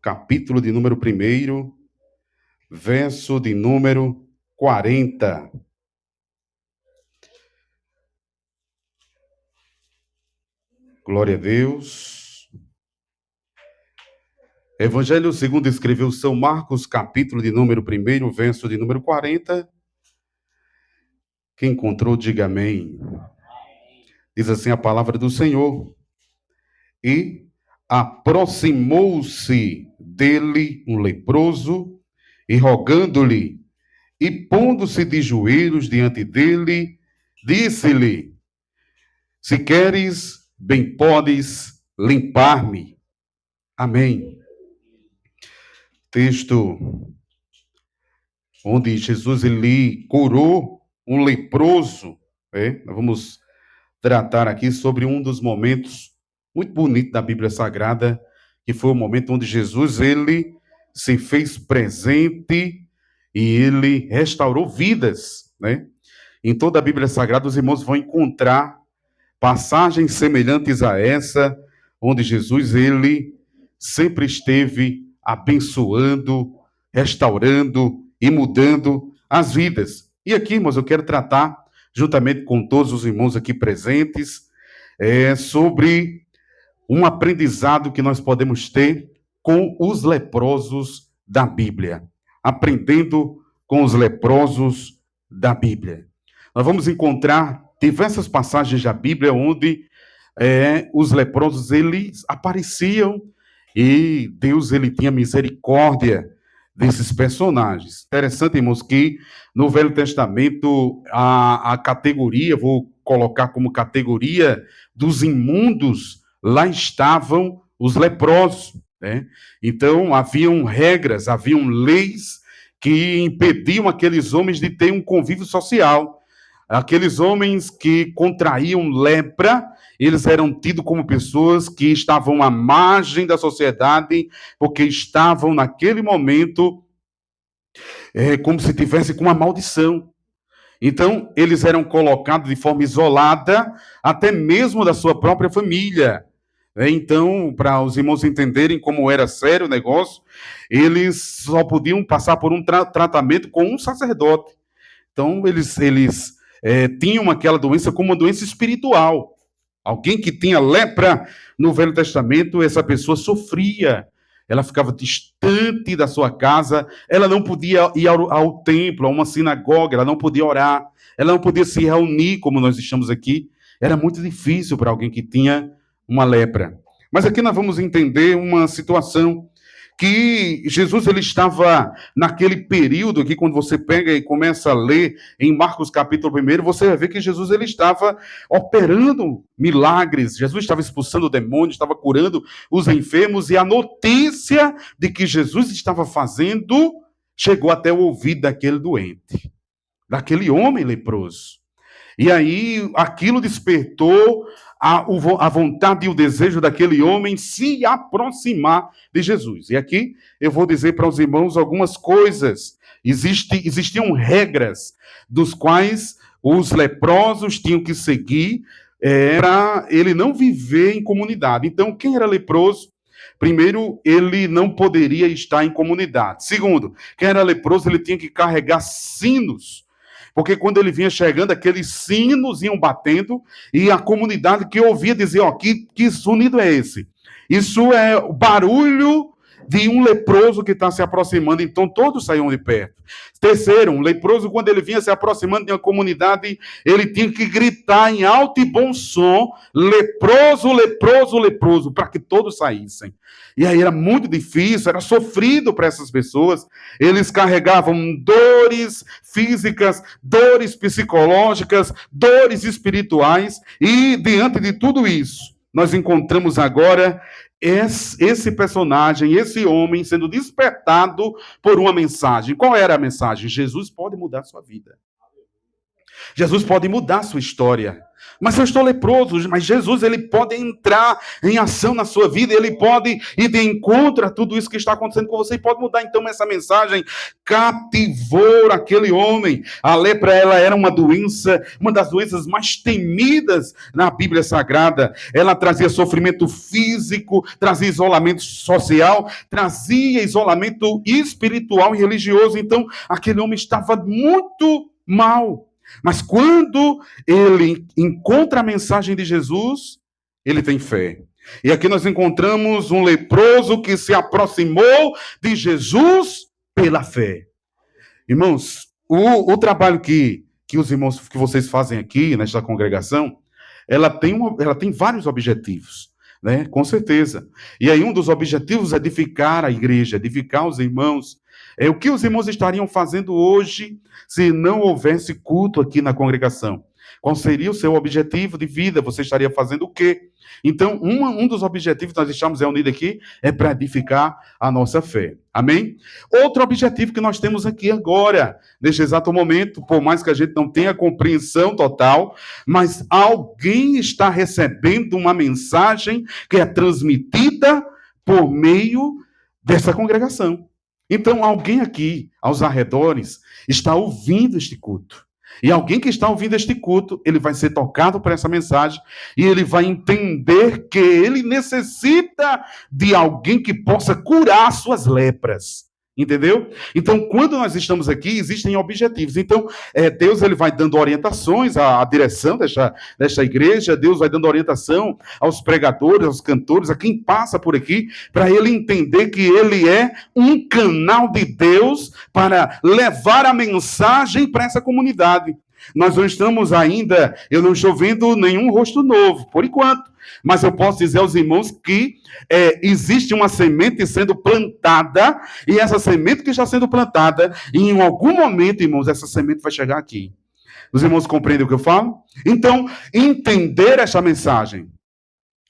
capítulo de número 1, verso de número 40. Glória a Deus. Evangelho segundo escreveu São Marcos, capítulo de número 1, verso de número 40. Quem encontrou, diga amém. Diz assim a palavra do Senhor. E aproximou-se dele um leproso, e rogando-lhe, e pondo-se de joelhos diante dele, disse-lhe: se queres, bem podes limpar-me. Amém. Texto onde Jesus ele curou um leproso. Nós vamos tratar aqui sobre um dos momentos muito bonitos da Bíblia Sagrada, que foi o momento onde Jesus ele se fez presente e ele restaurou vidas, né? Em toda a Bíblia Sagrada os irmãos vão encontrar passagens semelhantes a essa, onde Jesus ele sempre esteve abençoando, restaurando e mudando as vidas. E aqui, irmãos, eu quero tratar, juntamente com todos os irmãos aqui presentes, sobre um aprendizado que nós podemos ter com os leprosos da Bíblia. Aprendendo com os leprosos da Bíblia. Nós vamos encontrar diversas passagens da Bíblia onde os leprosos eles apareciam e Deus ele tinha misericórdia desses personagens. Interessante, irmãos, que no Velho Testamento a categoria, vou colocar como categoria dos imundos, lá estavam os leprosos, né? Então haviam regras, haviam leis que impediam aqueles homens de ter um convívio social. Aqueles homens que contraíam lepra, eles eram tidos como pessoas que estavam à margem da sociedade, porque estavam naquele momento como se tivesse com uma maldição. Então, eles eram colocados de forma isolada, até mesmo da sua própria família. Então, para os irmãos entenderem como era sério o negócio, eles só podiam passar por um tratamento com um sacerdote. Então, eles tinham aquela doença como uma doença espiritual. Alguém que tinha lepra no Velho Testamento, essa pessoa sofria. Ela ficava distante da sua casa, ela não podia ir ao templo, a uma sinagoga, ela não podia orar, ela não podia se reunir como nós estamos aqui. Era muito difícil para alguém que tinha uma lepra. Mas aqui nós vamos entender uma situação que Jesus ele estava naquele período aqui, quando você pega e começa a ler em Marcos capítulo 1, você vai ver que Jesus ele estava operando milagres, Jesus estava expulsando demônios, estava curando os enfermos, e a notícia de que Jesus estava fazendo chegou até o ouvido daquele doente, daquele homem leproso. E aí aquilo despertou a vontade e o desejo daquele homem se aproximar de Jesus. E aqui eu vou dizer para os irmãos algumas coisas. Existiam regras dos quais os leprosos tinham que seguir para ele não viver em comunidade. Então, quem era leproso? Primeiro, ele não poderia estar em comunidade. Segundo, quem era leproso, ele tinha que carregar sinos. Porque quando ele vinha chegando, aqueles sinos iam batendo, e a comunidade que ouvia dizia, que sonido é esse? Isso é o barulho de um leproso que está se aproximando, então todos saíam de perto. Terceiro, um leproso, quando ele vinha se aproximando de uma comunidade, ele tinha que gritar em alto e bom som, leproso, leproso, leproso, para que todos saíssem. E aí era muito difícil, era sofrido para essas pessoas. Eles carregavam dores físicas, dores psicológicas, dores espirituais, e diante de tudo isso, nós encontramos agora esse personagem, esse homem sendo despertado por uma mensagem. Qual era a mensagem? Jesus pode mudar a sua vida. Jesus pode mudar a sua história. Mas eu estou leproso, mas Jesus, ele pode entrar em ação na sua vida, ele pode ir de encontro a tudo isso que está acontecendo com você, e pode mudar. Então essa mensagem cativou aquele homem. A lepra, ela era uma doença, uma das doenças mais temidas na Bíblia Sagrada. Ela trazia sofrimento físico, trazia isolamento social, trazia isolamento espiritual e religioso. Então aquele homem estava muito mal. Mas quando ele encontra a mensagem de Jesus, ele tem fé. E aqui nós encontramos um leproso que se aproximou de Jesus pela fé. Irmãos, o trabalho que os irmãos, que vocês fazem aqui nesta congregação, ela tem vários objetivos, né? Com certeza. E aí um dos objetivos é edificar a igreja, edificar os irmãos. O que os irmãos estariam fazendo hoje se não houvesse culto aqui na congregação? Qual seria o seu objetivo de vida? Você estaria fazendo o quê? Então, um dos objetivos que nós estamos reunidos aqui é para edificar a nossa fé. Amém? Outro objetivo que nós temos aqui agora, neste exato momento, por mais que a gente não tenha compreensão total, mas alguém está recebendo uma mensagem que é transmitida por meio dessa congregação. Então, alguém aqui, aos arredores, está ouvindo este culto. E alguém que está ouvindo este culto, ele vai ser tocado por essa mensagem e ele vai entender que ele necessita de alguém que possa curar suas lepras. Entendeu? Então, quando nós estamos aqui, existem objetivos. Então, Deus, ele vai dando orientações à direção desta igreja, Deus vai dando orientação aos pregadores, aos cantores, a quem passa por aqui, para ele entender que ele é um canal de Deus para levar a mensagem para essa comunidade. Nós não estamos ainda, eu não estou vendo nenhum rosto novo, por enquanto. Mas eu posso dizer aos irmãos que existe uma semente sendo plantada, e essa semente que está sendo plantada, em algum momento, irmãos, essa semente vai chegar aqui. Os irmãos compreendem o que eu falo? Então, entender essa mensagem,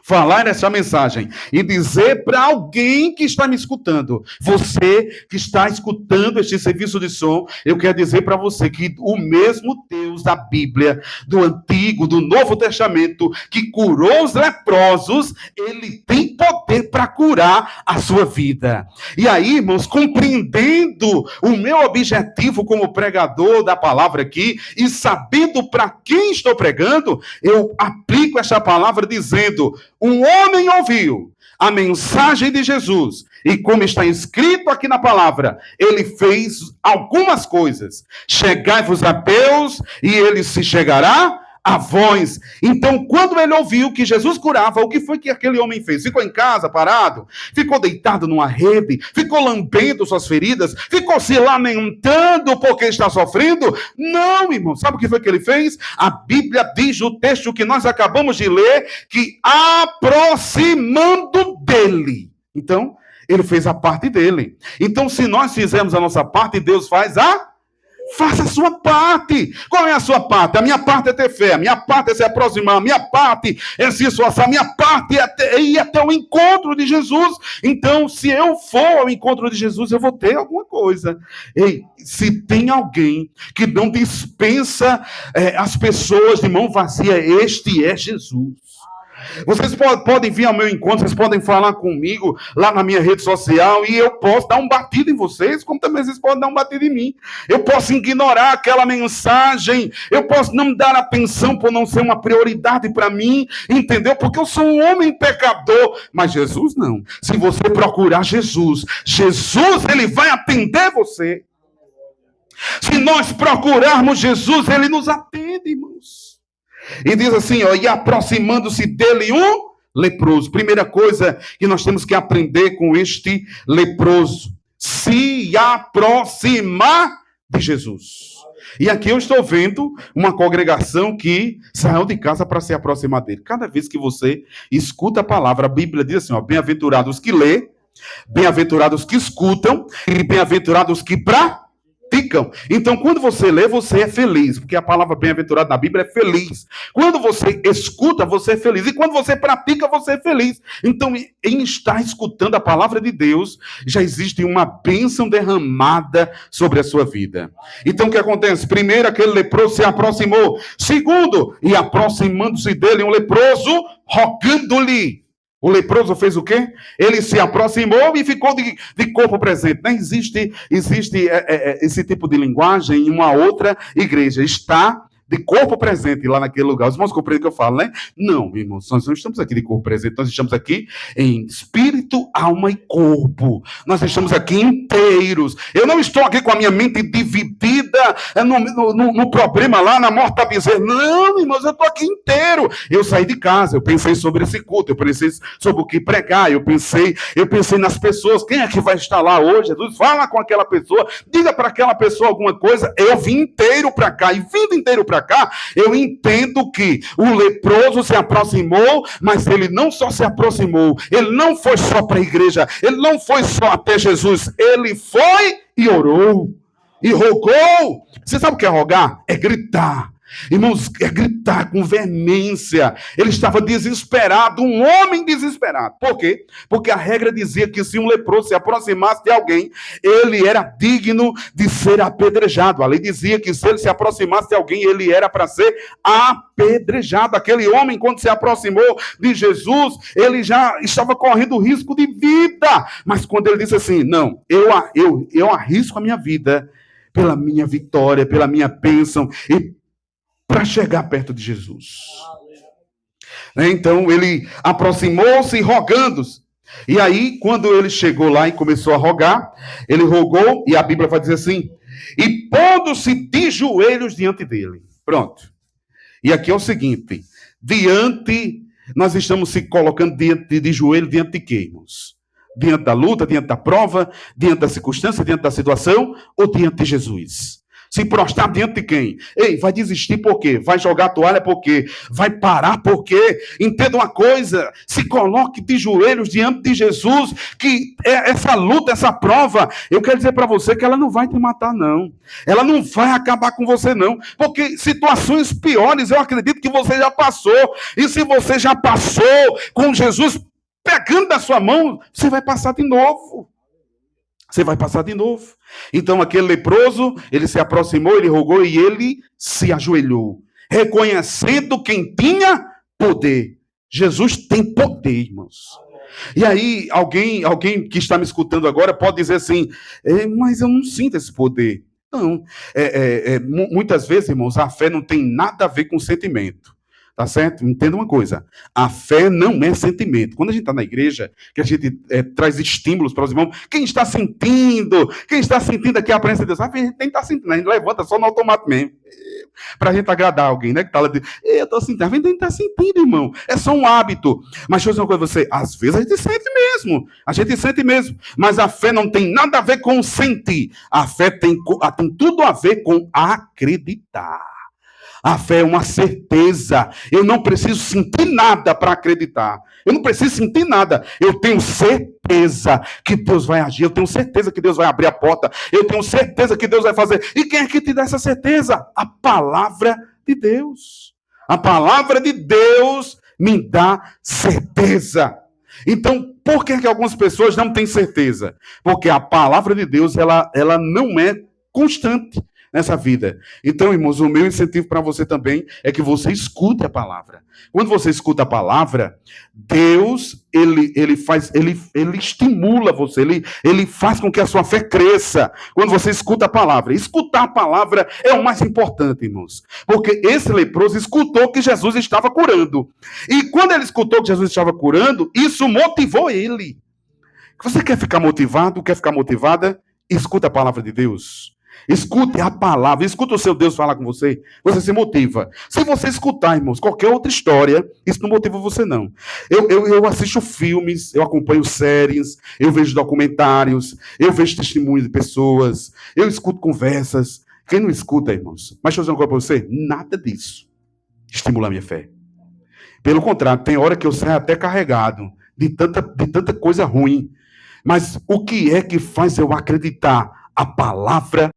falar essa mensagem e dizer para alguém que está me escutando, você que está escutando este serviço de som, eu quero dizer para você que o mesmo Deus da Bíblia, do Antigo, do Novo Testamento, que curou os leprosos, ele tem poder para curar a sua vida. E aí, irmãos, compreendendo o meu objetivo como pregador da palavra aqui e sabendo para quem estou pregando, eu aplico essa palavra dizendo: um homem ouviu a mensagem de Jesus, e como está escrito aqui na palavra, ele fez algumas coisas. Chegai-vos a Deus, e ele se chegará a vós. Então, quando ele ouviu que Jesus curava, o que foi que aquele homem fez? Ficou em casa, parado? Ficou deitado numa rede? Ficou lambendo suas feridas? Ficou se lamentando porque está sofrendo? Não, irmão. Sabe o que foi que ele fez? A Bíblia diz, o texto que nós acabamos de ler, que aproximando dele. Então, ele fez a parte dele. Então, se nós fizermos a nossa parte, Deus faz faça a sua parte. Qual é a sua parte? A minha parte é ter fé, a minha parte é se aproximar, a minha parte é se esforçar, a minha parte é ir até o encontro de Jesus. Então, se eu for ao encontro de Jesus, eu vou ter alguma coisa. Ei, se tem alguém que não dispensa as pessoas de mão vazia, este é Jesus. Vocês podem vir ao meu encontro, vocês podem falar comigo lá na minha rede social e eu posso dar um batido em vocês, como também vocês podem dar um batido em mim. Eu posso ignorar aquela mensagem, eu posso não dar atenção por não ser uma prioridade para mim, entendeu? Porque eu sou um homem pecador, mas Jesus não. Se você procurar Jesus, ele vai atender você. Se nós procurarmos Jesus, ele nos atende, irmãos. E diz assim, e aproximando-se dele um leproso. Primeira coisa que nós temos que aprender com este leproso: se aproximar de Jesus. E aqui eu estou vendo uma congregação que saiu de casa para se aproximar dele. Cada vez que você escuta a palavra, a Bíblia diz assim, bem-aventurados que lê, bem-aventurados que escutam e bem-aventurados que praticam. praticam. Então, quando você lê, você é feliz, porque a palavra bem-aventurado na Bíblia é feliz. Quando você escuta, você é feliz. E quando você pratica, você é feliz. Então, em estar escutando a palavra de Deus, já existe uma bênção derramada sobre a sua vida. Então, o que acontece? Primeiro, aquele leproso se aproximou. Segundo, e aproximando-se dele, um leproso, rogando-lhe. O leproso fez o quê? Ele se aproximou e ficou de corpo presente. Não existe esse tipo de linguagem em uma outra igreja. Está de corpo presente lá naquele lugar. Os irmãos compreendem o que eu falo, né? Não, irmãos, nós não estamos aqui de corpo presente. Nós estamos aqui em espírito, alma e corpo. Nós estamos aqui inteiros. Eu não estou aqui com a minha mente dividida no problema lá, na morta bezerra. Não, irmãos, eu estou aqui inteiro. Eu saí de casa, eu pensei sobre esse culto, eu pensei sobre o que pregar, eu pensei nas pessoas. Quem é que vai estar lá hoje? Jesus, fala com aquela pessoa, diga para aquela pessoa alguma coisa. Eu vim inteiro para cá, e vindo inteiro para cá, eu entendo que o leproso se aproximou, mas ele não só se aproximou, ele não foi só para a igreja, ele não foi só até Jesus, ele foi e orou, e rogou. Você sabe o que é rogar? É gritar. Irmãos, é gritar com veemência. Ele estava desesperado, um homem desesperado. Por quê? Porque a regra dizia que se um leproso se aproximasse de alguém, ele era digno de ser apedrejado. A lei dizia que se ele se aproximasse de alguém, ele era para ser apedrejado. Aquele homem, quando se aproximou de Jesus, ele já estava correndo risco de vida. Mas quando ele disse assim, não, eu arrisco a minha vida pela minha vitória, pela minha bênção e para chegar perto de Jesus. Então ele aproximou-se rogando-se. E aí, quando ele chegou lá e começou a rogar, ele rogou, e a Bíblia vai dizer assim, e pondo-se de joelhos diante dele. Pronto. E aqui é o seguinte, nós estamos se colocando de joelho diante de quem, irmãos? Diante da luta, diante da prova, diante da circunstância, diante da situação, ou diante de Jesus? Se prostrar diante de quem? Ei, vai desistir por quê? Vai jogar a toalha por quê? Vai parar por quê? Entenda uma coisa, se coloque de joelhos diante de Jesus, que essa luta, essa prova, eu quero dizer para você que ela não vai te matar, não. Ela não vai acabar com você, não. Porque situações piores, eu acredito que você já passou. E se você já passou com Jesus pegando da sua mão, você vai passar de novo. Você vai passar de novo. Então aquele leproso, ele se aproximou, ele rogou e ele se ajoelhou, reconhecendo quem tinha poder. Jesus tem poder, irmãos. E aí alguém que está me escutando agora pode dizer assim, mas eu não sinto esse poder. Não, muitas vezes, irmãos, a fé não tem nada a ver com sentimento. Tá certo? Entenda uma coisa. A fé não é sentimento. Quando a gente está na igreja, que a gente traz estímulos para os irmãos, quem está sentindo aqui a presença de Deus? A gente nem está sentindo, a gente levanta só no automático mesmo. Para a gente agradar alguém, né? Que está lá dizendo, eu estou sentindo. A gente nem está sentindo, irmão. É só um hábito. Mas deixa eu dizer uma coisa para você. Às vezes a gente sente mesmo. A gente sente mesmo. Mas a fé não tem nada a ver com sentir. A fé tem tudo a ver com acreditar. A fé é uma certeza. Eu não preciso sentir nada para acreditar. Eu não preciso sentir nada. Eu tenho certeza que Deus vai agir. Eu tenho certeza que Deus vai abrir a porta. Eu tenho certeza que Deus vai fazer. E quem é que te dá essa certeza? A palavra de Deus. A palavra de Deus me dá certeza. Então, por que algumas pessoas não têm certeza? Porque a palavra de Deus, ela não é constante nessa vida. Então, irmãos, o meu incentivo para você também é que você escute a palavra. Quando você escuta a palavra, Deus, ele estimula você, ele faz com que a sua fé cresça. Quando você escuta a palavra. Escutar a palavra é o mais importante, irmãos. Porque esse leproso escutou que Jesus estava curando. E quando ele escutou que Jesus estava curando, isso motivou ele. Você quer ficar motivado? Quer ficar motivada? Escuta a palavra de Deus. Escute a palavra, escuta o seu Deus falar com você, você se motiva. Se você escutar, irmãos, qualquer outra história, isso não motiva você, não. Eu assisto filmes, eu acompanho séries, eu vejo documentários, eu vejo testemunhos de pessoas, eu escuto conversas. Quem não escuta, irmãos? Mas deixa eu dizer uma coisa para você, nada disso estimula a minha fé. Pelo contrário, tem hora que eu saio até carregado de tanta coisa ruim. Mas o que é que faz eu acreditar? A palavra